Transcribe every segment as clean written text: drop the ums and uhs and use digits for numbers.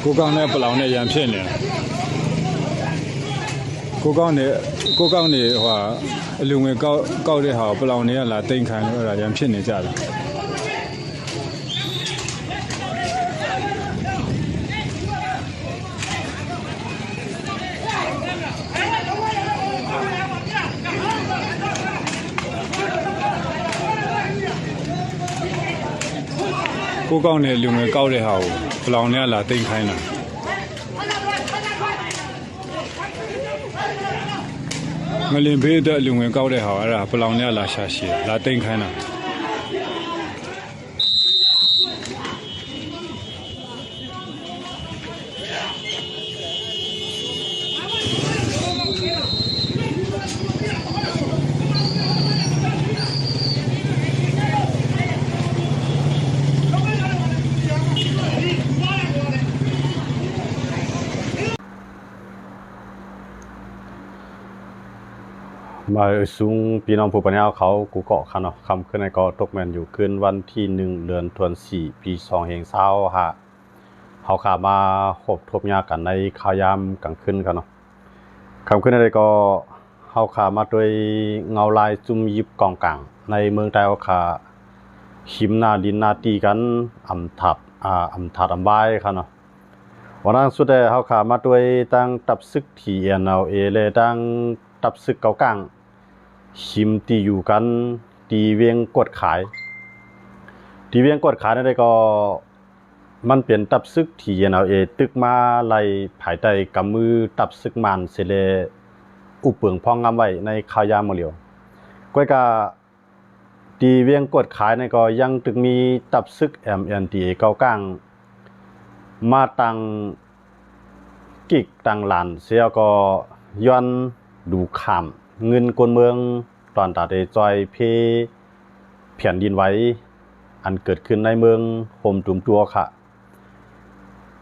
ကိုကောင်းတဲ့ပလောင်နဲ့ရံဖြစ်နေကိုကောင်းနေဟိုအလူငွေကောက်တဲ့ဟာပလောင်တွေကလာတိန်ခံလို့အဲ့ဒါရံဖြစ်နေကြတယ်ကိုကောင်းနေလူငွေကောက်တဲ့ဟာကိုပလောင်တွေကလာတိန်ခိုင်းတာငလင်ဘေးအတွက်လူငွေကောက်တဲ့ဟာအဲ့ဒါပလောင်တွေကလာရှာရှည်လာတိန်ခိုင်းတာมาสูงพี่น้องผู้ปัญญาเขากูเกาะคันเนาะคำขึ้นในเกาะตกแมนอยู่ขึ้นวันที่1 เดือนธันวาคมปี2520ฮะเขาขามาคบทบยากันในข่าวยามกลางคืนกันเนาะคำขึ้นในก็เขาขามาด้วยเงาลายจุ่มยิบกองกลางในเมืองไทยเขาขาหิมนาดินนาตีกันอำถัดอำบายกันเนาะวันนั้นสุดท้ายเขาขามาด้วยตั้งตับซึกที่NLAเลยตั้งตับซึกเกากลางชิมตีอยู่กันตีเวียงกดขายนั่นได้ก็มันเปลี่ยนตับซึกที่NLAตึกมาไล่ภายใต้กำมือตับซึกมันเสเลอุปเปิงพองงามไว้ในข่าวยามมื้อเหลียวก้อยกะตีเวียงกดขายนั่นก็ยังตึกมีตับซึก MNDA เกากลางมาตั้งกิกตั้งหลานเสียก็ย้อนดูขามเงินคนเมืองตอนตัดจอยเพแผ่นดินไหวอันเกิดขึ้นในเมืองโฮมตุ่มตัวค่ะ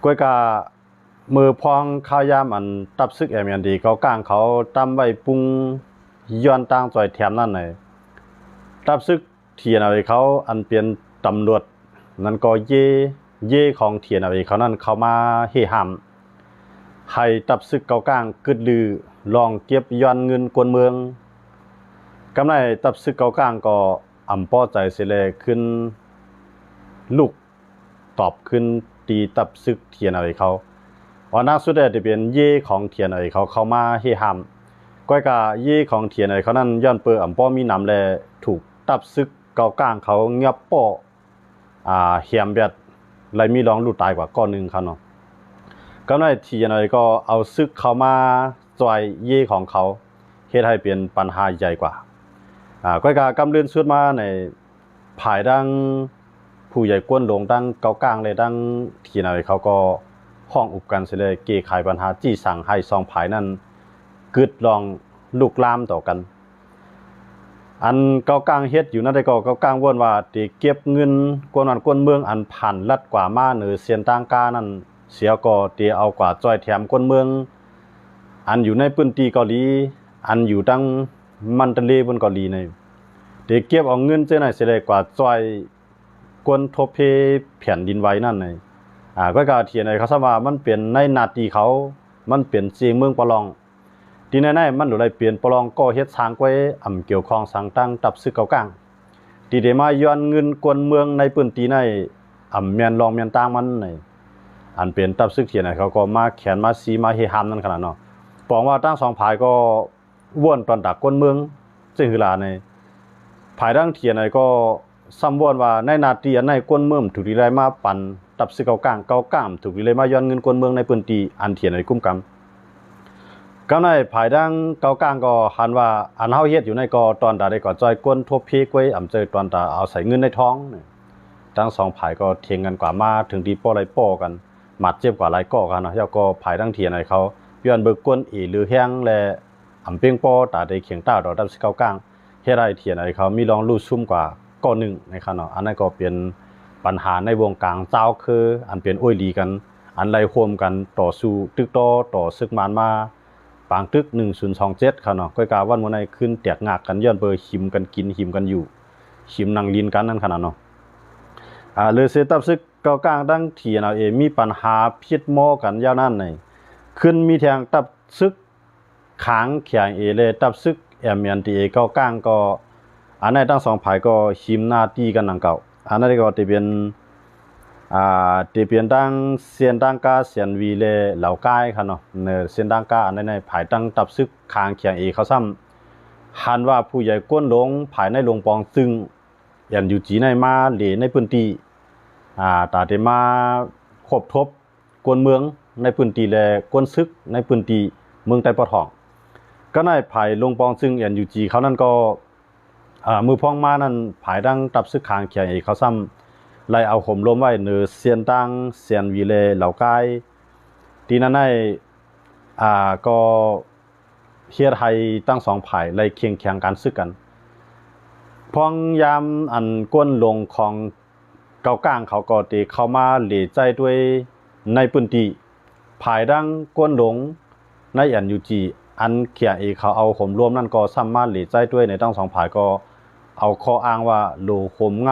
ก้อยกามือพองข้าวยามอันตับซึกMNDเขากลางเขาตำไว้ปรุงย้อนตั้งจอยแถมนั่นเลยตับซึกเทียนอะไรเขาอันเปลี่ยนตำรวจนั่นก็เย่ของเทียนอะไรเขานั่นเขามาเฮห้ามให้ตับซึกเกากลางกึดลือลองเก็บย้อนเงินกวนเมืองกำไรตับซึกเกากลางก็อำป้อใจเสเลขึ้นลูกตอบขึ้นตีตับซึกเทียนอะไรเขาวันนั้นสุดท้ายจะเป็นเย่ของเทียนอะไรเขาเข้ามาเฮห้ามก้อยกาเย่ของเทียนอะไรเขานั่นย้อนเปิดอำป้อมีนำแลถูกตับซึกเกากลางเขาเงียบป้อเหียมแบบไรมีร้องลูกตายกว่าก้อนนึงเขาเนาะก็ในทีอะไรก็เอาซึกเขามาจอยเย่ของเขาเฮ็ดให้เป็นปัญหาใหญ่กว่าก็การกำเริบสุดมาในภายดังผู้ใหญ่ก้นลงดังเกากลางเลยดังทีอะไรเขาก็ห้องอุปกันเสเลยเกขายปัญหาจี้สั่งให้ซองภายนั้นกึดลองลุกลามต่อกันอันเกากลางเฮ็ดอยู่นั่นได้ก็เกากลางว่นว่าที่เก็บเงินกวนวันกวนเมืองอันผ่านลัดกว่ามาเหนือเสียนต่างกานั่นเสียก็ตีเอากว่าจ้อยแถมกวนเมืองอันอยู่ในพื้นที่เกาหลีอันอยู่ตั้งมันทะเลบนเกาหลีในเด็กเก็บเอาเงินเจ้าไหนเสียเลยกว่าจ้อยกวนทบเพแผ่นดินไหวนั่นในก็การเทียนในเขาสว่ามันเปลี่ยนในนาทีเขามันเปลี่ยนเสียงเมืองปะลองที่ในมันหรืออะไรเปลี่ยนปะลองก็เฮ็ดสร้างไว้อ่ำเกี่ยวข้องสังตั้งตับซึกเกากลางที่ได้มาย้อนเงินกวนเมืองในพื้นที่ในอ่ำเมียนรองเมียนต่างมันในอันเป็นตับซึกเทียนไหนเขาก็มาแขนมาซีมาเฮฮามนั่นขนาดเนาะปองว่าตั้งสองภายก็ว่นตอนดักก้นเมืองซึ่งคือลาในภายดังเทียนไหนก็ซ้ำว่นว่าในนาทีอันในก้นเมืองถูกดีไรมาปั่นตับซึกเกากลางถูกดีไรมาย้อนเงินก้นเมืองในพื้นที่อันเทียนไหนกุ้มกำในภายดังเกากลางก็หันว่าอันเฮาเฮ็ดอยู่ในก็ตอนตาได้ก็จอยก้นทบเพกไว้อำเจอตอนตาเอาใส่เงินในท้องทั้งสองภายก็เถียงกันกว่ามาถึงที่ป้อไรป้อกันหมัดเจ็บกว่าไรก่อกันเนาะแล้วก็ภายดังเทียนไหนเขาย้อนเบิกก้นหรือแห้งและอำเปียงป้อตาได้เขียงต้าดอกตับซึกเกากลางเฮ็ดให้เทียนไหนเขามีรองลู่ซุ่มกว่าก้อนนึงนะครับเนาะอันนั้นก็เป็นปัญหาในวงการเจ้าคืออันเป็นอ้อยดีกันอันไรโฮมกันต่อสู้ตึกต่อซึกมานมาปางตึก1027ค่ะเนาะก้อยกาวันมื้อในขึ้นแตกงากกันย้อนเบอร์หิมกันกินหิมกันอยู่หิมนั่งลินกันนั่นขนาดเนาะ เลยเสตับซึกเกากลางดังที่เอาเอมีปัญหาพิษหม้อกันยาวนั้นในขึ้นมีทางตับซึกค้างแข็งเอเลยตับซึกMNDA เกากลางก็อันนั้นทั้งสองฝ่ายก็หิมหน้าตีกันนังเก่าอันนั้นก็จะเป็นที่เป็นตั้งเสียนตั้งกาเสียนวีเลเหล่ากายค่ะเนาะเนี่ยเสียนตั้งกาอันนั้นภายตั้งตับซึกคางเขียงเอเขาซ้ำหันว่าผู้ใหญ่ก้นหลงภายในหลวงปองซึ่งยันอยู่จีในมาเหลในพื้นที่ตาเตมาครบทบกวนเมืองในพื้นที่และกวนซึกในพื้นที่เมืองไต้ปะทองก็ในภายหลวงปองซึ่งยันอยู่จีเขานั่นก็มือพ้องมานั่นภายตั้งตับซึกคางเขียงเอเขาซ้ำไล่เอาห่มล้มไว้เนื้อเสียนตังเสียนวีเลเหล่ากายทีนั้นให้ก็เฮียไทยตั้งสองฝ่ายไล่เคียงแข่งกันซึกกันพองยามอันก้นลงของเกากลางเขาก็ตีเข้ามาเหลี่ยใจด้วยในพื้นที่ภายดังก้นหลงในอันยูจีอันเขียเอเขาเอาห่มรวมนั่นก็สามารถเหลี่ยใจด้วยในตั้งสองฝ่ายก็เอาข้ออ้างว่าโหลห่มง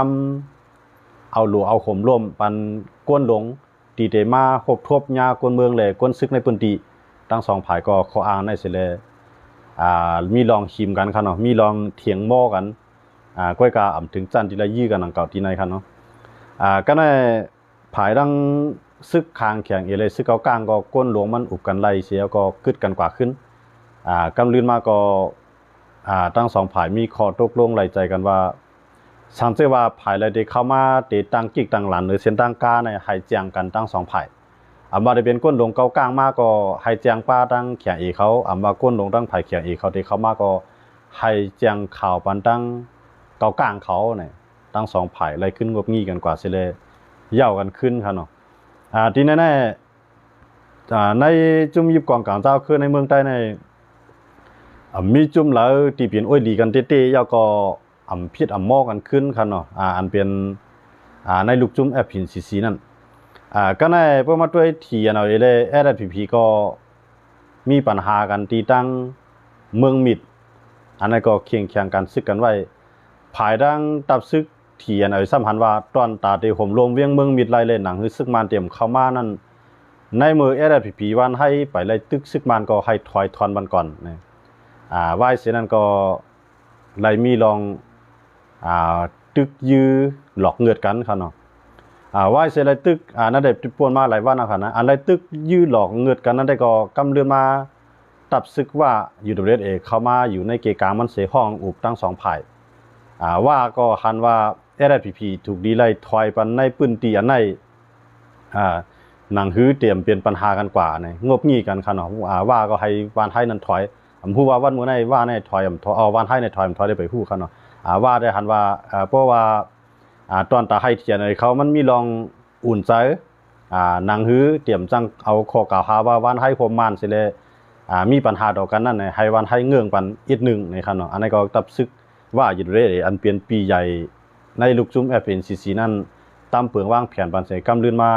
ำเอาหลัวเอาข่มร่วมปันก้นหลงตีเตมาครบทบยากวนเมืองเลยก้นซึกในพื้นที่ตั้งสองฝ่ายก็ขออ้างในเสเลยมีลองชิมกันครับเนาะมีลองเถียงหม้อกันก้อยกาอ่ำถึงจันทีละยี่กันหนังเก่าที่ไหนครับเนาะก็ในภายดังซึกคางแข็งเอเลยซึกเกากลางก็ก้นหลวงมันอุบกันไล่เสียก็กึดกันกว่าขึ้นกำลืนมาก็ตั้งสองฝ่ายมีข้อตกลงไล่ใจกันว่าสังเกตว่าภายเลยได้เข้ามาติดตั้งกิกตั้งหลันหรือเส้นตั้งกาในให้แจงกันตั้งสองฝ่ายมาได้เป็นก้นหลวงเกากลางมากก็ให้แจงป้าตั้งเขียงเอเขามาก้นหลวงตั้งไผ่เขียงเอเขาได้เข้ามาก็ให้แจงข่าวปันตั้งเกากลางเขาเนี่ยตั้งสองฝ่ายเลยขึ้นงบงี้กันกว่าเสียเลยเย่ากันขึ้นครับเนาะที่แน่ๆในจุ่มยิบกองกลางเจ้าคือในเมืองใต้ในมีจุ่มแล้วตีเปลี่ยนอ้อยดีกันเต้ๆย่าก็พิษหม้อกันขึ้นครับเนาะอันเป็นในลูกจุ่มแอปพินซีนั่นก็ในเพื่อมาด้วยที่เอาเลยSSPPก็มีปัญหากันตีตั้งเมืองมิดอันนั้นก็เคียงแข่งกันซึกกันไว้ภายดังตับซึกที่เอาสัมพันธ์ว่าตอนตาเตห่มลมเวียงเมืองมิดไล่เล่นหนังฮึซึกมันเตรียมเข้ามานั่นในมือSSPPวันให้ไปไล่ตึกซึกมันก็ให้ถอยทอนมันก่อนนะไหวเสียนั่นก็ไล่มีลองตึกยื้อหลอกเงือดกันครับเนาะว่าเสร็จแล้วตึกนั่นได้ปวนมาหลายวันนะครับนะอะไรตึกยื้อหลอกเงือดกันนั่นได้ก็กำเรือนมาตับซึกว่าอยู่ตรงนี้เองเข้ามาอยู่ในเกกลางมันเสียห้องอุบตั้งสองฝ่ายว่าก็หันว่าSSPPถูกดีไล่ถอยปันในปืนตีอันในหนังฮื้อเตรียมเปลี่ยนปัญหากันกว่าเนี่ยงบงี้กันครับเนาะว่าก็ให้วานให้นั่นถอยผู้ว่าวันมื้อในว่าในถอยเอาวานให้ในถอยถอยได้ไปฮู้ครับเนาะว่าได้หันว่าเพราะว่าตอนตาให้เทียนเขามันมีลองอุ่นใจนางฮื้อเตรียมจังเอาข้อกล่าวหาว่าวันให้ผมมันสิเลยมีปัญหาต่อกันนั่นให้วันให้เงื่องปันอีกหนึ่งนะครับเนาะอันนี้ก็ตับซึกว่าอยู่เรื่อยอันเปลี่ยนปีใหญ่ในลูกจุ่มFNCCนั่นตามเปลืองว่างแผนปันเสกำลืนมา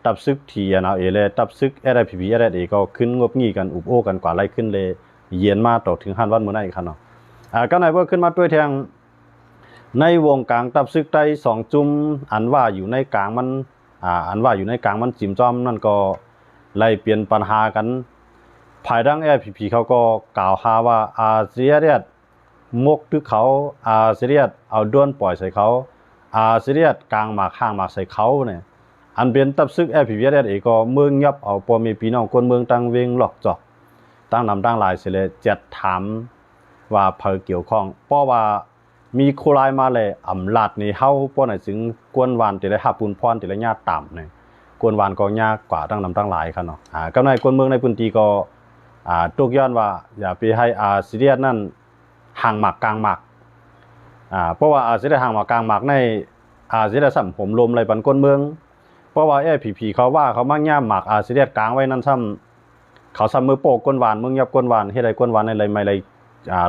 ตับซึกที่เอาเลยตับซึกSSPP SSAก็ขึ้นงบงี้กันอุบโอ้กันกว่าไล่ขึ้นเลยเย็นมาต่อถึง5 วันมื้อนั้นครับเนาะก็ไหนว่าขึ้นมาด้วยแทงในวงกลางตับซึกได้2จุ่มอันว่าอยู่ในกลางมันอันว่าอยู่ในกลางมันจิ้มจ้อมนั่นก็ไล่เปลี่ยนปัญหากันภายดังSSPPเขาก็กล่าวหาว่าเซียเรียดมกตึกเขาเซียเรียดเอาด้วนปล่อยใส่เขาเซียเรียดกลางหมากข้างหมากใส่เขาเนี่ยอันเป็นตับซึกSSPPก็เมืองยับเอาปอมีพี่น้องคนเมืองตั้งเวงหลอกจอกตั้งนำตั้งหลายเสียเลยจัดถามว่าเพิ่นเกี่ยวข้องเพราะว่ามีโคลายมาเลยลาดนี่เฮาป้อไหนถึงกวนวานติละหับปูนพรติละญาติต่ำเนี่ยกวนวานก็ยากกว่าตั้งนำตั้งหลายครับเนาะก็ในกวนเมืองในพื้นที่ก็ตกย้อนว่าอย่าไปให้ซีเรียสนั่นห่างหมากกลางหมากเพราะว่าซีเรียสห่างหมากกลางหมากในซีเรียสสัมผมลมอะไรปันกวนเมืองเพราะว่าSSPPเขาว่าเขามั่งย่ามหมากซีเรียสกลางไว้นั่นซ้ำเขาซ้ำมือโปกกวนวานเมืองยับกวนวานเฮ็ดไรกวนวานในไรไม่ไร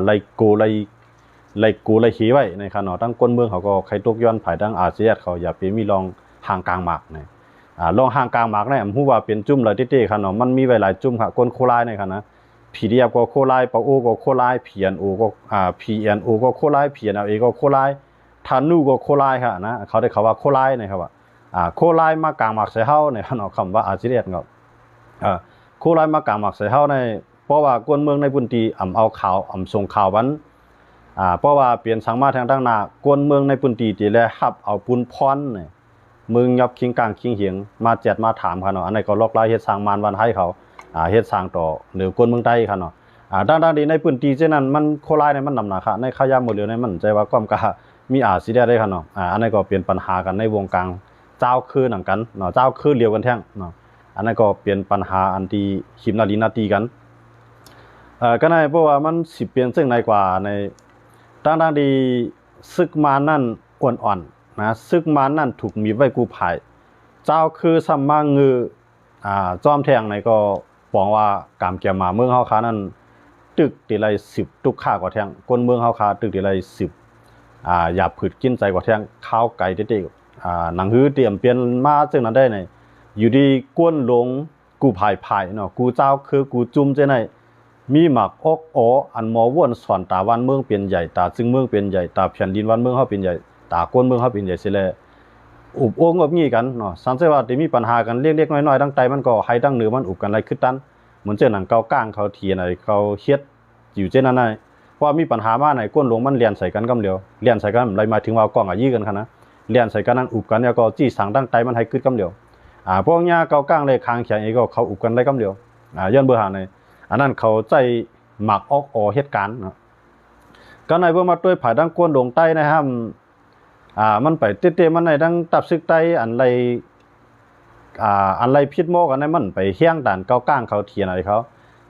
ไรกูไรขี้ไว้ในขณะตั้งก้นเมืองเขาก็ใครตกย้อนภายดังอาเซียนเขาอย่าไปมีลองห่างกลางหมากเนี่ยลองห่างกลางหมากเนี่ยผมว่าเป็นจุ่มเลยเต้ๆขนาดมันมีไว้หลายจุ่มค่ะก้นโคไลในขณะผีเดียบก็โคไลปะโอก็โคไลPNOก็PNOก็โคไลPNLAก็โคไลทานูก็โคไลค่ะนะเขาได้เขาว่าโคไลนะครับว่า โคไลมากลางหมักใส่เฮาในเนาะคำว่าอาซิเรียนก็โคไลมากลางหมักใส่เฮาในเพราะว่ากวนเมืองในพื้นที่เอาข่าวส่งข่าววันเพราะว่าเปลี่ยนสังมาทางด้านหน้ากวนเมืองในพื้นที่ที่แลฮับเอาปุนพรเนี่ยมึงยับคิงกลางคิงเหียงมาแจดมาถามค่ะเนาะอันนี้ก็ลอกลายเฮ็ดสร้างมานวันให้เขาเฮ็ดสร้างต่อหรือกวนเมืองใต้ค่ะเนาะด้านดีในพื้นที่เช่นนั้นมันโคไลในมันนำหนาค่ะในขยะหมดเหลือในมันใจว่าก้อมกะมีสิได้ค่ะเนาะอันนี้ก็เปลี่ยนปัญหากันในวงการเจ้าคือหนังกันเนาะเจ้าคือเลียวกันแท่งเนาะอันนั้นก็เปลี่ยนปัญหาอันที่หิมนาลีนาตีกันก็ในเพราะว่ามันสิเปลี่ยนซึ่งในกว่าในด้านดีซึกมานั่นอ่อนๆนะซึกมานั่นถูกมีไว้กูภายเจ้าคือซัมมางือจอมแทงในก็บอกว่ากามเกียมาเมืองเฮาคานั้นตึกทีไร10ตุกค่ากว่าแทงก้นเมืองเฮาคาตึกทีไร10อย่าผืดกินใจกว่าแทงข้าวไก่เด็กหนังหื้อเตรียมเปลี่ยนมาซึ่งนั้นได้ในอยู่ดีกวนลงกูภายเนาะกูเจ้าคือกูจุ่มเจ้าในมีหมักอกอันมอว่นสอนตาวันเมืองเป็นใหญ่ตาซึ่งเมืองเป็นใหญ่ตาแผ่นดินวันเมืองเฮาเป็นใหญ่ตาก้นเมืองเฮาเป็นใหญ่สิแลอุบโอ่งแบบนี้กันเนาะสังเกตว่าได้มีปัญหากันเล็กๆน้อยๆดังใต้มันก็ให้ดังเหนือมันอุบกันไรขึ้นตันเหมือนเจ้าหนังเกาก้างเขาเทียนอะไรเขาเฮ็ดอยู่เจ้านั้นน่ะเพราะมีปัญหามาไหนก้นลงมันเลียนใส่กันกำเดียวเลียนใส่กันไรหมายถึงว่ากล้องยี่กันคั่นนะเลียนใส่กันนั้นอุบกันแล้วก็จี้สังดังใต้มันให้ขึ้นกำเดียวพวกญาเกาก้างเลยคางแข็งอีกก็เขาอุบกันไรกำเดียวย้อนเบอร์หาในอันนั้นเขาใจหมักเหตุการณ์เนาะก็ในเมื่อมาด้วยผายดังกวนลงใต้นะครับมันไปเตะมันในดังตับซึกใต้อันไรพิษโมกันในมันไปเฮี้ยงด่านเกาก้างเขาเทียนอะไรเขา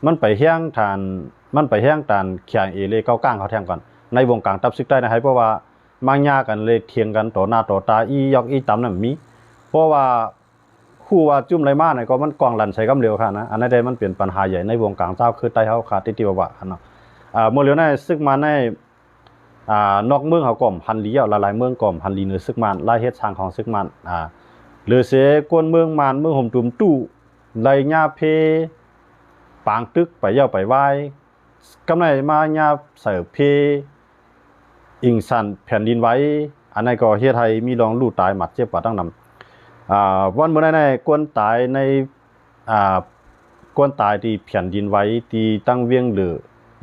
มันไปเฮี้ยงด่านแข่งเอเลยเกาก้างเขาแทงก่อนในวงการตับซึกใต้นะให้เพราะว่ามังยากันเลยเทียงกันต่อหน้าต่อตาอียอกอีตำนั่นมีเพราะว่าคู่ว่าจุ่มไรมาเนี่ยก็มันกองหลันใช้กำเร็วค่ะนะอันนั้นได้มันเปลี่ยนปัญหาใหญ่ในวงการเจ้าคือใต้เขาขาดติวะเนาะเมื่อเร็วในซึกมาในนอกเมืองเขาก่อมพันลีหลายๆเมืองก่อมพันลีเนื้อซึกมันไล่เฮ็ดทางของซึกมันหรือเสกวนเมืองมันเมืองห่มตุ่มตู้ไล่ญาเพปางตึกไปเย่าไปไหว้กำไรมาญาเสิร์ฟเพอิงสันแผ่นดินไว้อันนั้นก็เฮ็ดให้มีรองลู่ตายหมัดเจ็บกว่าตั้งนำวันเมื่อในกวนตายในกวนตายที่แผ่นดินไว้ที่ตั้งเวียงหรือ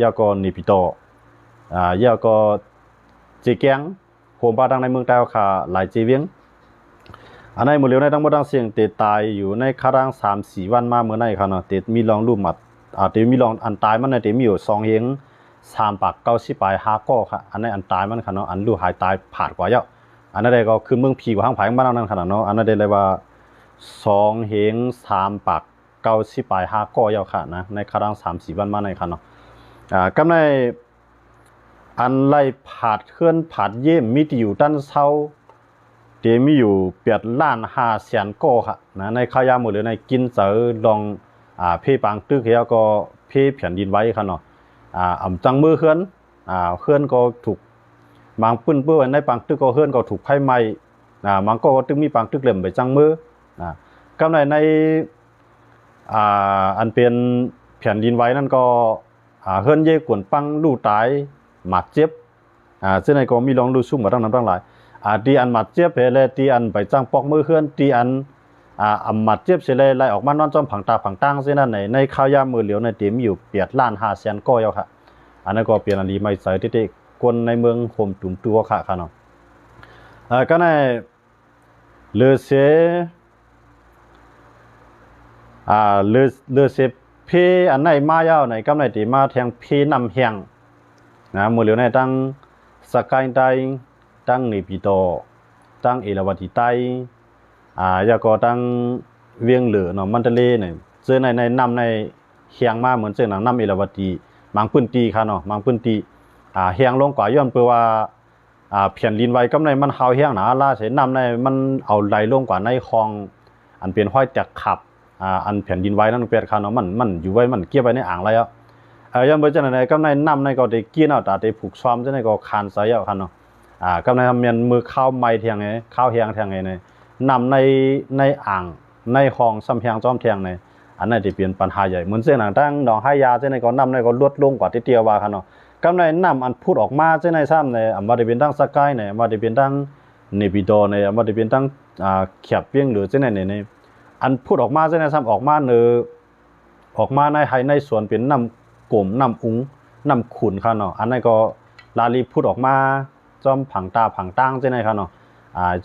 ยาก็นิปิโตยาก็เจแกงโฮมบ้านดังในเมืองใต้ค่ะหลายเจเวียงอันในหมู่เหลียวในทั้งหมดทั้งเสียงเตะตายอยู่ในคาราง 3-4 วันมาเมื่อในค่ะเนาะเตะมีรองรูปหมัดเตะมีรองอันตายมันในเตะมีอยู่2เฮง3ปาก90ปลาย5ก้อค่ะอันในอันตายมันค่ะเนาะอันรู้หายตายผาดกว่าเยอะอันนั้นได้ก็คือเมืองผีกว่าทางภายบ้านนั้นขนาดเนาะอันนั้นได้เลยว่า2เฮง3ปาก90ปลาย5ก้อเยอะค่ะนะในคาราง 3-4 วันมาในค่ะเนาะกำในอันไล่ผาดเคลื่อนผาดเยี่ยมมีที่อยู่ด้านเช้าเดี๋ยวมีอยู่8,500,000ก้อค่ะนะในขายาหมดเลยในกินเจอลองเพปางตึกเฮียก็เพแผ่นดินไว้ค่ะเนาะจังมือเคลื่อนก็ถูกบางปื้นเปื้อนในปางตึกก็เคลื่อนก็ถูกไฟไหม้บางก็ตึกมีปางตึกเหล่มไปจังมือกำในอันเป็นแผ่นดินไว้นั่นก็เคลื่อนเย่กวนปังลู่ตายหมัดเจ็บซึ่งในก็มีลองดูซุ่มมาตั้งนั้นตั้งหลายตีอันหมัดเจ็บเพลตีอันไปจังปอกมือเคลื่อนตีอันหมัดเจ็บเสร็จเลยไล่ออกมานอนจอมผังตาผังตั้งเส้นนั้นในข้าวยามมือเหลียวในเต็มอยู่8,500,000ก้อยค่ะอันนั้นก็เปลี่ยนอันนี้ไม่ใส่ที่คนในเมืองโฮมตุ่มตัวค่ะเนาะก็ในเลือเสเลือเสเพอันไหนมายาวในกำไรตีมาแทงเพนำแหงมือเหลียวในตั้งสกายไตตั้งนิปิโตตั้งเอราวัติไตยาก็ตั้งเวียงเหลือเนาะมันทะเลเนี่ยเจอในนำในแหงมาเหมือนเจอหนังนำเอราวัติมังพื้นตีค่ะเนาะมังพื้นตีแหงลงกว่าย้อนเพื่อว่าแผ่นดินไว้กำในมันเฮาแหงหนาล่าเสนำในมันเอาไหลลงกว่าในคลองอันเป็นห้อยจักขับอันแผ่นดินไว้นั่นเป็นค่ะเนาะมันอยู่ไว้มันเก็บไว้ในอ่างแล้วย้อนไปจังไหนกำในนำในก็ได้กินเอาแต่ได้ผูกซ้อมจังไหนก็คานใส่เอาค่ะเนาะกำในทำเมียนมือข้าวไม้เทียงไงข้าวแหงเทียงไงเนี่ยนำในอ่างในคลองซ้ำแหงจอมเทียงในอันนั้นจะเปลี่ยนปัญหาใหญ่เหมือนเส้นหนังตั้งหนองให้ยาจังไหนก็นำในก็ลดลงกว่าที่เตียวว่าค่ะเนาะกำในนำอันพูดออกมาจังไหนซ้ำในว่าได้เป็นตั้งสกายเนี่ยว่าได้เป็นตั้ง ในบิดอในบ่ได้เป็นตั้งเขียบเปียงหรือจังได๋ในอันพูดออกมาจังได๋ซ้ำออกมาออกมาในไห้ในสวนเป็นน้ำกลมน้ำอุงน้ำขุ่นค่ะเนาะอันนั้นก็ลาลีพูดออกมาจอมผังตาผังตั้งจังได๋ค่ะเนาะ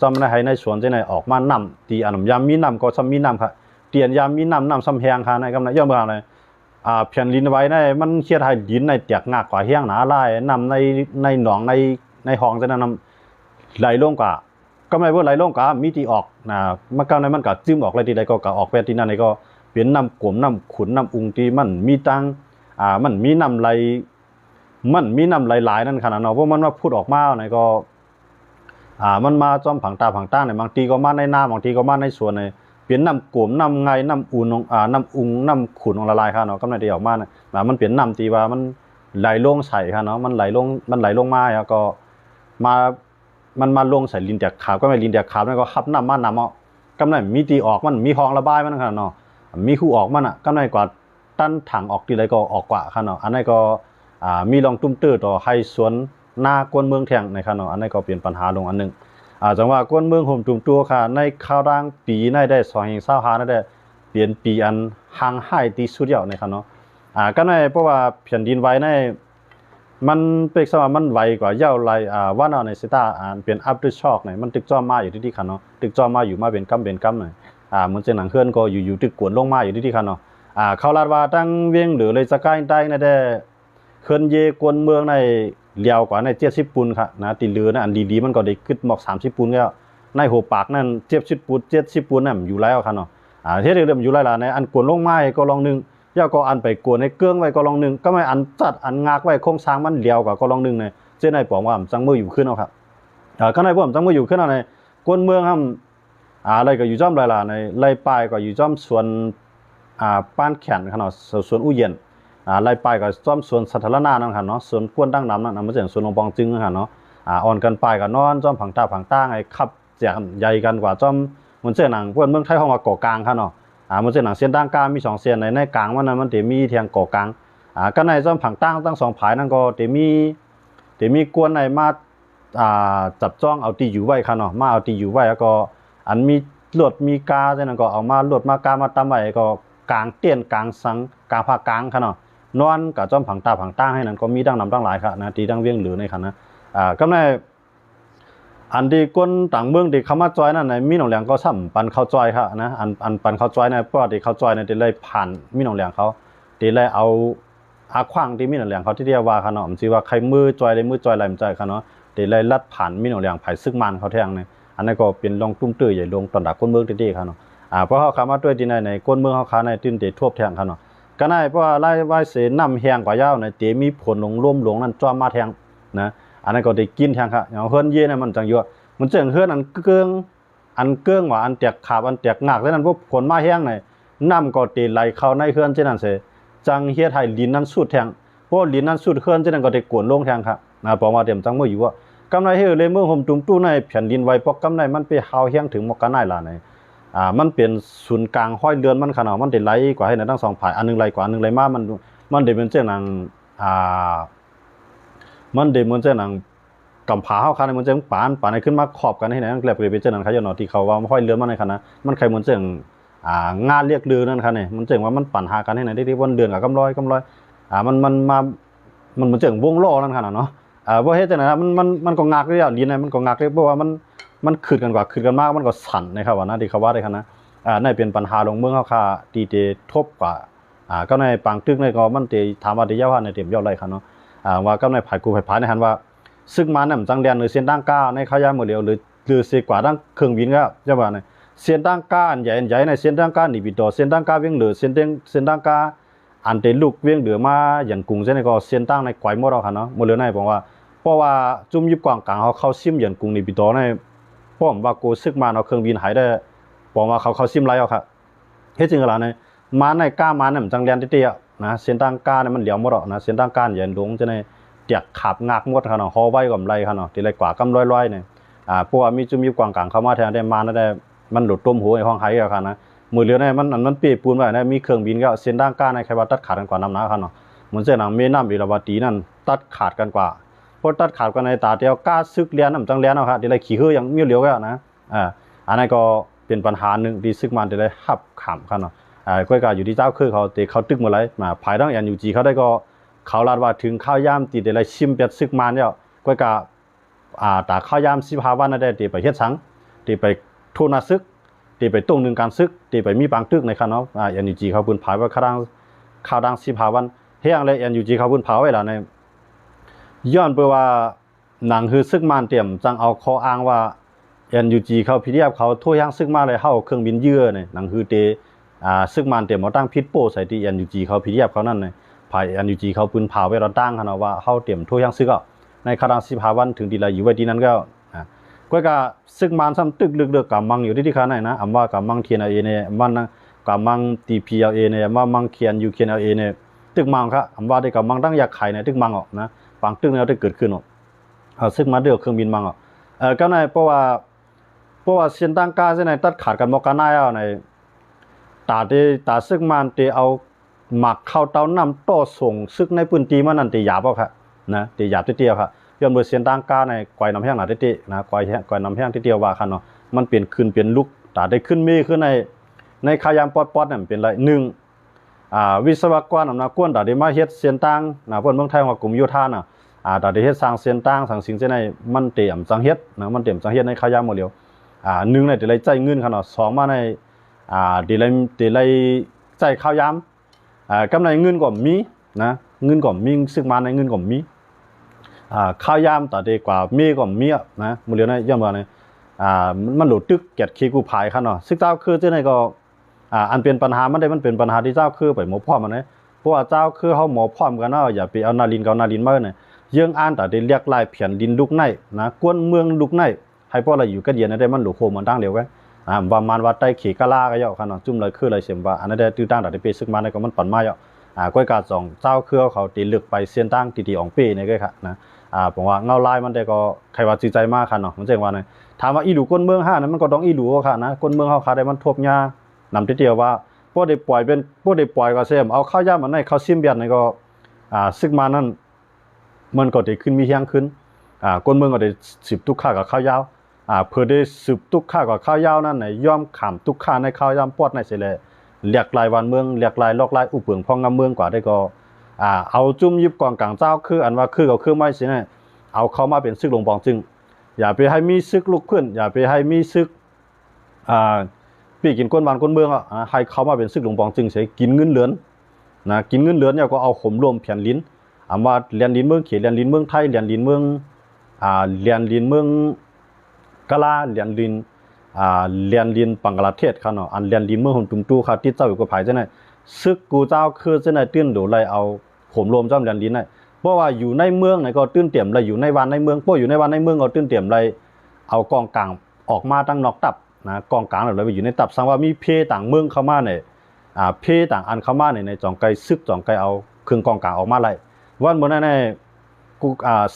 จอมในไห้ในสวนจังได๋ออกมาน้ำตีอันยามมีน้ำก็ซ้ำมีน้ำค่ะเตียนยามมีน้ำซ้ำแฮงค่ะในกำลังย่อมว่าเลยเพียนลินไว้ในมันเขียดให้ดินในเตียกงากกว่าเฮียงหนาลายน้ำในหนองในห้องจังนั้นน้ำไหลลงกว่าก็ไม่ว่าไหลลงกว่ามีที่ออกมันก็ในมันก็จิ้มออกเลยทีใดก็ออกไปที่นั่นนี่ก็เป็นน้ำกลมน้ำขุนน้ำอุงที่มันมีตังมันมีน้ำไหลมันมีน้ำไหลหลายนั่นขนาดเนาะเพราะมันว่าพูดออกมาไหนก็มันมาจอมผังตาผังตั้งเนี่ยบางทีก็มาในน้ำบางทีก็มาในสวนในเป็นน้ำกลมน้ำไงน้ำอุ่นน้ำอุงน้ำขุนของละลายค่ะเนาะก็ไม่ได้ออกมาเนี่ยมันเป็นน้ำที่ว่ามันไหลลงใส่ค่ะเนาะมันไหลลงมาแล้วก็มันมาลงใส่ลินแตกขาบก็ไม่ลินแตกขาบนั่นก็ขับน้ำมันน้ำเอากำไรมีตีออกมันมีห้องระบายมันขนาดเนาะมีคู่ออกมันกำไรกว่าตั้นถังออกทีไรก็ออกกว่าค่ะเนาะอันนี้ก็มีลองตุ้มตื้อต่อให้สวนหน้ากวนเมืองแทงในค่ะเนาะอันนี้ก็เป็นปัญหาลงอันนึงจังว่ากวนเมืองห่มตุ่มตัวค่ะในข้าวร่างปีในได้225นั่นได้เปลี่ยนปีอันห่างหายที่สุดยอดในค่ะเนาะก็ในเพราะว่าแผ่นดินไหวในมันเป็นสมัยมันไวกว่าเย้าไรว่าเอาในสตาเป็นอัพเดทช็อคเนี่ยมันตึกจ้อมาอยู่ที่ค่ะเนาะตึกจ้อมาอยู่มาเป็นกำหน่อยเหมือนเจ้าหนังเคลื่อนก็อยู่ตึกกวนลงมาอยู่ที่ค่ะเนาะเขาลาดว่าตั้งเวียงหรือเลยสกายใต้ในได้เคลื่อนเยกวนเมืองในเลี้ยวกว่าใน70ปูนค่ะนะตีเรือนะอันดีๆมันก็ได้ขึ้นหมอก30ปูนแล้วในหัวปากนั่น70ปูนนั่นอยู่แล้วค่ะเนาะเฮ็ดเรื่องอยู่หลายๆในอันกวนลงมาก็ลองนึงย่าก็อันไปกวนในเกื้องไว้ก็ลองนึงก็ไม่อันจัดอันงากไว้โครงสร้างมันเลี้ยวกว่าก็ลองนึงในเจ้าในปองว่าจังมืออยู่ขึ้นเอาครับก็ในพวกจังมืออยู่ขึ้นเอาในกวนเมืองครับอะไรก็อยู่จ้อมหลายๆในไล่ปลายก็อยู่จ้อมสวนป้านแขนค่ะเนาะสวนอุเย็นไล่ปลายก็จ้อมสวนสาธารณะนั่นค่ะเนาะสวนกวนดั้งน้ำนั่นมันจะสวนลงปองจึงค่ะเนาะอ่อนกันปลายก็นอนจ้อมผังตาผังตั้งไอ้ขับแจกใหญ่กันกว่าจ้อมมันเจ้าหนังพวกเมืองไทยห้องว่าก่อกลางค่ะเนาะมันเจ้าหนังเส้นตั้งกลางมี2เส้นในกลางมันจะมีเทียงก่อกลางก็ในจ้อมผังตั้งตั้ง2ผายนั่นก็จะมีกวนในมาจับจ้องเอาตีอยู่ไว้ค่ะเนาะมาเอาตีอยู่ไว้แล้วก็อันมีลวดมีกาจังนั้นก็เอามาลวดมากามาตำไว้ก็กลางเตี้ยนกลางสังกลางภาคกลางค่ะเนาะนอนกับจ้อมผังตาผังตั้งให้นั้นก็มีดังนำดังหลายค่ะนะตีดังเวียงหรือในค่ะนะก็ในอันที่ก้นต่างเมืองที่เขามาจอยนั่นในมีหนองแหลงก็ซ้ำปันเขาจอยค่ะนะอันปันเขาจอยในเพราะที่เขาจอยในที่เลยผ่านมีหนองแหลงเขาที่เลยเอาขว้างที่มีหนองแหลงเขาที่เรียกว่าค่ะเนาะมันสิว่าใครมือจอยได้มือจอยไหลมันใจค่ะเนาะที่เลยลัดผ่านมีหนองแหลงไผซึกมันเขาแทงเนี่ยอันนั้นก็เป็นลองตุ้มตื้อใหญ่ลงตอนดักก้นเมืองที่ค่ะเนาะเพราะเขาขามาด้วยที่ในก้นเมืองเขาขาในตื้นเตะทั่วแทงค่ะเนาะก็ได้เพราะว่าไล่ไว้เสนำแหงกว่ายาวในเตมีผลลงร่วมหลงนั่นจ้อมมาแทงนะอันนั้นก็ได้กินแทงค่ะอย่างเฮือนเย่เนี่ยมันจังอยู่มันเจ๋งเฮือนอันเกื้องว่าอันแตกขาบอันแตกงากแล้วนั้นพวกผลมาแห้งในน้ำก็ตีไหลเข้าในเฮือนเช่นนั้นเสจังเฮ็ดให้ลิ้นนั้นสุดแทงเพราะลิ้นนั้นสุดเฮือนเช่นนั้นก็ได้กวนลงแทงครับพอมาเต็มจังมืออยู่ว่ากำไรเฮ็ดเลยเมืองห่มตุ้มตู้ในแผ่นดินไหวปอกกำไรมันไปเฮาแห้งถึงมกะนายล่ะในมันเป็นศูนย์กลางห้อยเดือนมันขนาดมันได้ไหลกว่าให้ในทั้ง2ฝ่ายอันนึงไหลกว่าอันนึงไหลมามันได้เป็นเจ้าหนังมันได้เหมือนเจ้าหนังกำผาเฮาคันมันจะปานให้ขึ้นมาขอบกันให้ไหนนั่นแกลบไปเป็นเจ้านั้นเขาอยู่เนาะที่เขาว่าห้อยเรือนมันในคันนะมันใครเหมือนเจ้างานเรียกลือนั่นคันนี่มันเจ้งว่ามันปั่นหากันให้ไหนได้วันเดือนกับกำร้อยมันมามันเหมือนเจ้งวงล้อนั่นคันน่ะเนาะบ่เฮ็ดจังได๋มันก็งักเลยอ่ะลีนมันก็งักเลยเพราะว่ามันขึ้นกันมากมันก็สั่นนะครับว่านะที่เขาว่าได้คันนะนั่นเป็นปัญหาลงเมืองเฮาค่ะที่จะทบกว่าก็ในปางตึกในก็มันสิถามว่าได้ยาวในเต็มยอดไรคันเนาะว่าก็ในภายกูภายในหันว่าซึ่งมาเนี่ยจังเรียนหรือเส้นตั้งก้าในขยะหมดเดียวหรือเสียกว่าตั้งเครื่องบินก็จะว่าเนี่ยเส้นตั้งก้าอันใหญ่ในเส้นตั้งก้านี่บิดเส้นตั้งก้าเวียงหรือเส้นตั้งก้าอันเตลูกเวียงเหลือมาอย่างกรุงเส้นก็เส้นตั้งในไกวหมดเอาค่ะเนาะหมดเลยในผมว่าเพราะว่าจุ่มยิบกว่างกลางเขาซิมอย่างกรุงนี่บิดในเพราะผมว่ากูซึกมาเอาเครื่องบินหายได้ผมว่าเขาซิมไรเอาค่ะเฮ็ดจริงเหรอเนี่ยมาในก้ามาเนี่ยจังเรียนเตี้ยนะเส้นตั้งก้าเนี่ยมันเหลียวหมดเอานะเส้นตั้งก้าอย่างดงจะในเตียกขับงากหมดค่ะเนาะฮอไว้กับไรค่ะเนาะที่ไรกว่ากำร้อยเนี่ยเพราะว่ามีจุ่มยิบกว่างกลางเข้ามาแทนได้มาได้มันหลุดต้มหัวในห้องหายเอาค่ะนะมือเรือเนี่ยมันเปียปูนไว้นะมีเครื่องบินก็เส้นตั้งก้าในใครว่าตัดขาดกันกว่าน้ำหนาค่ะเนาะเหมือนเส้นหนังเมน้ำอีลาวาตีนั่นตัดขาดกันกว่า พอตัดขาดกันในตาเดียวกล้าซึกเลียนนำจังเลียนเอาครับเดี๋ยวเลยขี้หื้อยังมีเหลียวก็นะอันนั้นก็เป็นปัญหาหนึ่งที่ซึกมันเดี๋ยวเลยหับขำกันเนาะก้อยกาอยู่ที่เจ้าคือเขาตีเขาตึกมาเลยมาภายต้องNUGเขาได้ก็เขาลาดว่าถึงข้าวย่ำตีเดี๋ยวเลยชิมเป็ดซึกมันเนี่ยก้อยกาตาข้าวย่ำ15 วันนั่นได้ตีไปเฮ็ดสังตีไปทุนซึกตีไปตุ้งหนึ่งการซึกตีไปมีบางตึกในคันเนาะNUGเขาพื้นภายว่าข้าวดัง15 วันเฮียงเลยNUGเขาพื้นภายไว้แล้วในย้อนไปว่าหนังคือซึกมันเตรียมจังเอาข้ออ้างว่าNUGเขาพิเรียบเขาทั่วย่างซึกมาเลยเข้าเครื่องบินเยื่อเนี่ยหนังคือเตซึกมันเตรียมมาตั้งพิษโป้ใส่ที่NUGเขาพิเรียบเขานั่นเนี่ยภายNUGเขาปืนเผาไว้เราตั้งเขาเนาะว่าเข้าเตรียมทั่วย่างซึกก็ในคาดัง15 วันถึงดีละอยู่ไว้ที่นั้นก็ก็ซึกมันซ้ำตึกลึกๆกับมังอยู่ที่ข้างในนะว่ากับมังเทียนเอเนี่ยมันกับมังTPLAเนี่ยมังเคียนUKNLAเนี่ยตึกมังครับว่าได้กับมังตั้งอยากไข่เนี่ยตึกมังออกนะบางตึกเนี่ยได้เกิดขึ้นออกซึกมันเดือดเครื่องบินมังออกก็ในเพราะว่าเส้นตั้งกาเส้นไหนตัดขาดกันมกันได้เอาในตาซึกมันตีเอาหมักเข้าเตาน้ำโต้ส่งซึกในพื้นที่มันนั่นตีหยาบเอาครับนะตีหยาบทีเดียวครับย้อนเบอร์เส้นตั้งกาในกวายน้ำแห้งหนาทีเดียวนะกวายน้ำแห้งทีเดียวว่าคันเนาะมันเปลี่ยนขึ้นเปลี่ยนลุกตาได้ขึ้นมีขึ้นในขายามปอดนั่นเป็นไร1วิศวกรอำนาจกวนตาได้มาเฮ็ดเส้นตั้งนะเพิ่นเมืองไทยว่ากลุ่มโยธาน่ะตาได้เฮ็ดสร้างเส้นตั้งสร้างสิ่งเส้นในมันเตรียมจังเฮ็ดนะมันเตรียมจังเฮ็ดในขายามหมดแล้ว1ในเดี๋ยวใจเงินคันเนาะ2มาในเดี๋ยวใจข้าวยามกำไรเงินก็มีนะเงินก็มีซึ่งมาในเงินก็มีข้าวยามแต่ดีกว่ามีก็มีนะมื้อเดียวนะย่อมว่าเนี่ยมันหลุดตึกเกียรติขี้กูภายคันเนาะซึ่งเจ้าคือจังได๋ก็อันเป็นปัญหามันได้มันเป็นปัญหาที่เจ้าคือไปหมอพร้อมมันนะเพราะว่าเจ้าคือเฮาหมอพร้อมกันเนาะอย่าไปเอานาลินกับนาลินมาเนี่ยยังอ่านแต่ได้เรียกลายเพียนดินลุกในนะกวนเมืองลุกในให้พอเราอยู่กันเย็นได้มันหลุโคมันตั้งเร็วกันประมาณว่าใต้ขี่กะลาก็ย่อคันเนาะจุ่มเลยคือเลยเสียมว่าอันนั้นได้ตื้อตั้งแต่ไปซึกมาในก็มันปั่นมาย่อก้อยกาสองเจ้าคือเขาตีลึกไปเส้นตั้งตีๆอองปีนี่ก็ค่ะนะผมว่าเงาลายมันได้ก็ใครว่าจิตใจมากคันเนาะมันจังว่าเนี่ยถามว่าอีหลูก้นเมือง5นั้นมันก็ต้องอีหลูค่ะนะก้นเมืองเฮาคาได้มันทบยานำทีเดียวว่าพวกได้ปล่อยก็เสียมเอาข้าวยามมันให้เขาซิมเบียดนี่ก็ซึกมานั้นมันก็ได้ขึ้นมีแฮงขึ้นก้นเมืองก็ได้สืบทุกข้ากับข้าวยาวเพื่อได้สืบทุกข้ากับข้าวยาวนั่นไหนย่อมขำทุกข้าในข้าวยามปอดในเสเลยเรียกลายวันเมืองเรียกลายลอกลายอุเปิงพองงามเมืองกว่าได้ก็เอาจุ่มยิบกองกลางเจ้าคืออันว่าคือเขาคือไม่สิเนี่ยเอาเข้ามาเป็นซึกหลวงปองจึงอย่าไปให้มีซึกลุกขึ้นอย่าไปให้มีซึกปีกินก้นบ้านก้นเมืองให้เขามาเป็นซึกหลวงปองจึงเสียกินเงินเหลือนนะกินเงินเหลือนเนี่ยก็เอาขมรวมเพียนลิ้นว่าเรียนลิ้นเมืองเขียนเรียนลิ้นเมืองไทยเรียนลิ้นเมืองเรียนลิ้นเมืองกะลาเรียนลิ้นบังกลาเทศครับเนาะอันเรียนลิ้นเมืองของตุ่มตู้ครับที่เจ้าอยู่กับไผจังได๋ซึกกูเจ้าคือจังได๋ตื้นโดไล่เอาขมรวมจ้ำเรียนลิ้นได้เพราะว่าอยู่ในเมืองไหนก็ตื้นเตี่ยมเลยอยู่ในวันในเมืองพวกอยู่ในวันในเมืองก็ตื้นเตี่ยมเลยเอากองกลางออกมาตั้งนอกตับนะกองกลางเลยไปอยู่ในตับสังว่ามีเพต่างเมืองเข้ามาเนี่ยเพต่างอันเข้ามาในจองไกซึกจองไกเอาเครื่องกองกลางออกมาไล่วันบนนั้นกู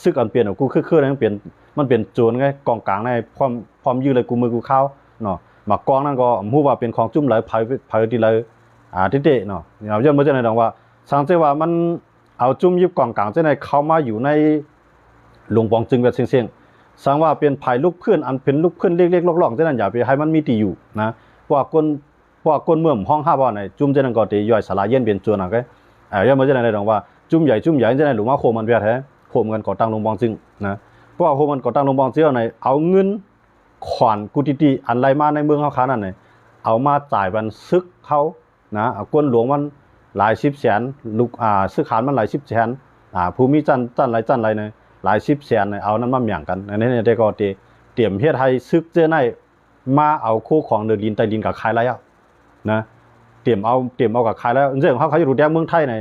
ซึกอันเปลี่ยนกูคือนั้นเปลี่ยนมันเป็นโจรไงกองกลางในพร้อมยื้อเลยกูมือกูเข้าเนาะมากองนั่นก็ฮู้ว่าเป็นของจุ่มไหลไผที่เลยที่เตะเนาะเอาย่อมบ่จังได๋ดอกว่าสังเกตว่ามันเอาจุ่มยิบกองกลางจังได๋เข้ามาอยู่ในหลวงปองจึงแบบเสียงๆสังว่าเป็นไผลูกเพื่อนอันเป็นลูกเพื่อนเล็กๆลอกๆจังนั้นอย่าไปให้มันมีที่อยู่นะเพราะว่าก้นเมืองห้อง5บ่อไหนจุ่มจังนั้นก็ติย่อยสลายเย็นเป็นโจรน่ะก็ย่อมบ่จังได๋ดอกว่าจุ่มใหญ่จังได๋หลวงมาโคมันเปียแท้โคมกันก่อตั้งหลวงปองจึงนะเพราะว่าโคมันก่อตั้งหลวงปองจึงเอาเงินขวัญกุฏิอันไรมาในเมืองเฮาคานั่นน่ะเอามาจ่ายวันซึกเขานะเอาก้นหลวงมันหลาย10แสนลูกซื้อขานมันหลาย10แสนภูมิจันไรเนี่ยหลาย10แสนเนี่ยเอานั้นมาหยั่งกันอันนี้ได้ก็เตรียมเฮ็ดให้ซึกเจ้าในมาเอาคู่ของเดินดินใต้ดินกับขายแล้วนะเตรียมเอากับขายแล้วเรื่องเขาอยู่แดนเมืองไทยใน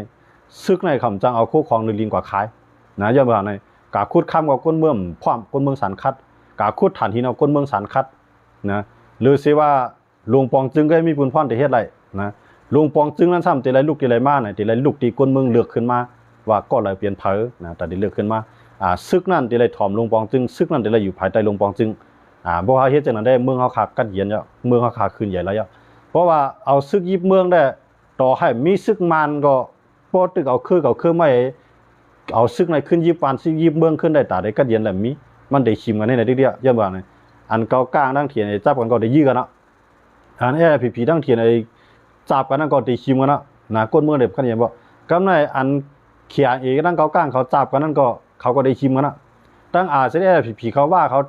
ซึกในคำจังเอาคู่ของเดินดินกว่าขายนะย่อมว่าในกาคุดค้ำกับก้นเมืองพร้อมก้นเมืองสันคัดกาคุดฐานหินเอาก้นเมืองสันคัดนะหรือสิว่าหลวงปองจึงก็มีบุญพรที่เฮ็ดไรนะหลวงปองจึงนั้นซ้ำตีไรลูกตีไรมาเนี่ยตีไรลูกตีก้นเมืองเลือกขึ้นมาว่าก็เลยเปลี่ยนเผอนะแต่ตีเลือกขึ้นมาซึกนั่นตีไรถอมหลวงปองจึงซึกนั่นตีไรอยู่ภายใต้หลวงปองจึงบ่ว่าเฮ็ดจังนั้นได้เมืองเฮาขากัดเย็นเนาะเมืองเฮาขาขึ้นใหญ่แล้วเพราะว่าเอาซึกยิบเมืองได้ต่อให้มีซึกมันก็บ่ตึกเอาคือไม่ เอาซึกในขึ้นยิบวันซึกยิบเมืองขึ้นได้ตาได้ก็เย็นแหลมมีมันได้ชิมกันในเดียวย่าบ่าเนี่ยอันเก่ากลางดังเถียนไอ้จับกันก็ได้ยื้อกันเนาะอันผีดังเถียนไอ้จับกันนั่นก็ได้ชิมกันเนาะนะก้นเมืองเด็บกันอย่างบ่กำในอันเขียเอกดังเก่ากลางเขาจับกันนั่นก็เขาก็ได้ชิมกันเนาะตั้งเสด็จผีเขาว่าเขา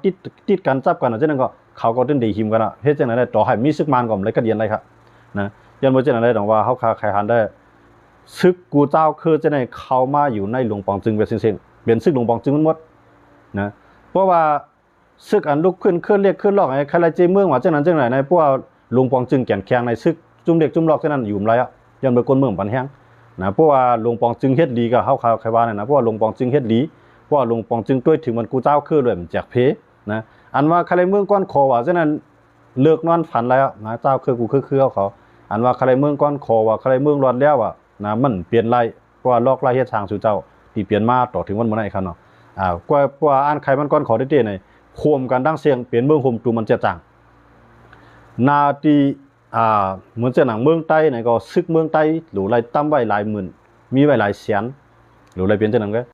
ติดกันจับกันจังนั้นก็เขาก็ได้ชิมกันเนาะเฮ็ดจังนั้นได้ต่อให้มีซึกมันก็เลยก็เย็นไรครับนะยันบ่จังนั้นได้ดอกว่าเฮาใครหันได้ซึกกูเจ้าคือจะได้เข้ามาอยู่ในหลวงปองจึงเป็นสิ่งๆเป็นซึกหลวงปองจึงมันหมดนะเพราะว่าซึกอันลุกขึ้นเรียกขึ้นลอกไอ้ใครละเจเมืองว่าจังนั้นจังไหนในพวกหลวงปองจึงแก่นแข็งในซึกจุ่มเด็กจุ่มลอกจังนั้นอยู่ไรอ่ะยันเป็นคนเมืองปันแห้งนะเพราะว่าหลวงปองจึงเฮ็ดดีก็เฮาใครว่านะเพราะว่าหลวงปองจึงเฮ็ดดีเพราะว่าหลวงปองจึงด้วยถึงมันกูเจ้าคือด้วยมันแจกเพนะอันว่าใครเมืองก้อนคอว่าจังนั้นเลิกนอนฝันแล้วนะเจ้าคือกูคือเขาอันว่าใครเมืองก้อนคอว่าใครเมืองรอดแล้วอ่ะนะมันเปลี่ยนไรเพราะว่าลอกไล่เฮ็ดทางสู่เจ้าที่เปลี่ยนมาต่อถึงวันมื้อนั้นอีกครับเนาะกว่าอ่านใครมันก้อนขอได้ๆในโคมกันดังเสียงเปลี่ยนเมืองโฮมตูมันจะจังนาทีเหมือนจะหนังเมืองใต้ไหนก็ซึกเมืองใต้หรือไรตั้มไว้หลายหมื่นมีไว้หลายแสนหรือไรเปลี่ยนจังนั้นก็